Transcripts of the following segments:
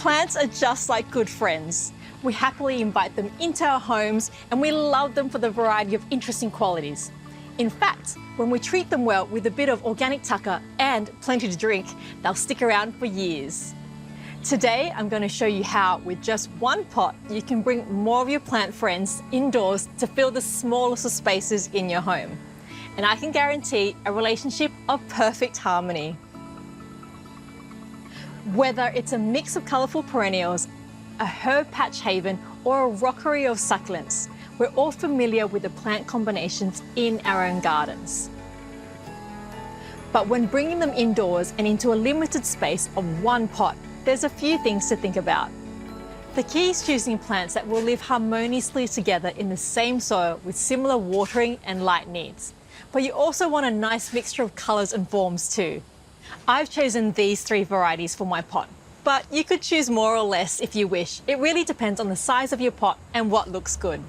Plants are just like good friends. We happily invite them into our homes and we love them for the variety of interesting qualities. In fact, when we treat them well with a bit of organic tucker and plenty to drink, they'll stick around for years. Today, I'm going to show you how, with just one pot, you can bring more of your plant friends indoors to fill the smallest of spaces in your home. And I can guarantee a relationship of perfect harmony. Whether it's a mix of colourful perennials, a herb patch haven, or a rockery of succulents, we're all familiar with the plant combinations in our own gardens. But when bringing them indoors and into a limited space of one pot, there's a few things to think about. The key is choosing plants that will live harmoniously together in the same soil with similar watering and light needs. But you also want a nice mixture of colours and forms too. I've chosen these 3 varieties for my pot, but you could choose more or less if you wish. It really depends on the size of your pot and what looks good.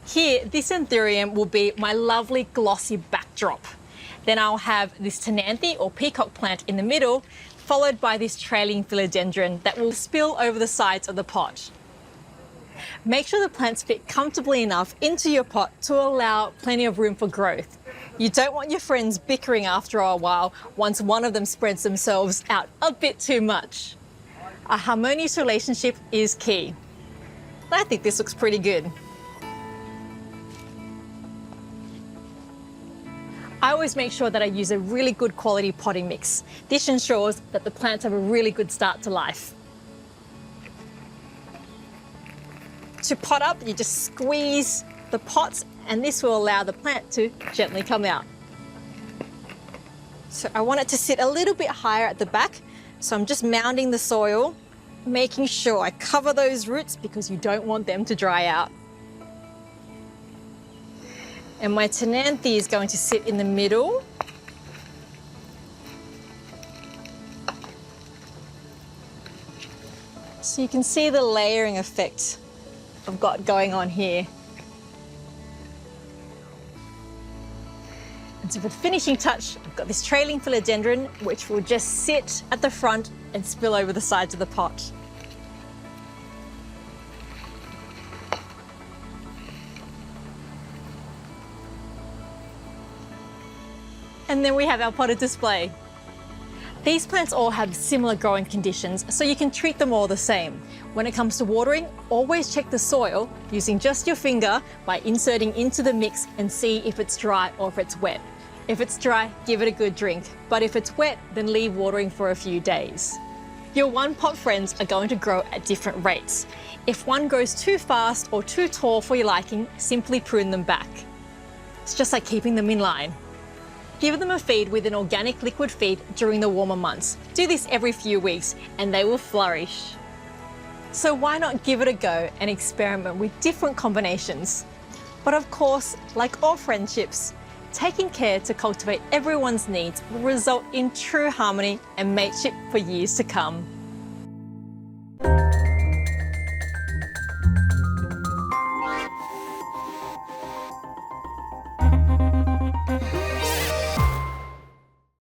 Here, this Anthurium will be my lovely glossy backdrop. Then I'll have this Ctenanthe or peacock plant in the middle, followed by this trailing Philodendron that will spill over the sides of the pot. Make sure the plants fit comfortably enough into your pot to allow plenty of room for growth. You don't want your friends bickering after a while once one of them spreads themselves out a bit too much. A harmonious relationship is key. I think this looks pretty good. I always make sure that I use a really good quality potting mix. This ensures that the plants have a really good start to life. To pot up, you just squeeze the pots and this will allow the plant to gently come out. So I want it to sit a little bit higher at the back, so I'm just mounding the soil, making sure I cover those roots because you don't want them to dry out. And my Ctenanthe is going to sit in the middle. So you can see the layering effect I've got going on here. And so for the finishing touch, I've got this trailing Philodendron, which will just sit at the front and spill over the sides of the pot. And then we have our potted display. These plants all have similar growing conditions, so you can treat them all the same. When it comes to watering, always check the soil using just your finger by inserting into the mix and see if it's dry or if it's wet. If it's dry, give it a good drink, but if it's wet, then leave watering for a few days. Your one-pot friends are going to grow at different rates. If one grows too fast or too tall for your liking, simply prune them back. It's just like keeping them in line. Give them a feed with an organic liquid feed during the warmer months. Do this every few weeks and they will flourish. So why not give it a go and experiment with different combinations? But of course, like all friendships, taking care to cultivate everyone's needs will result in true harmony and mateship for years to come.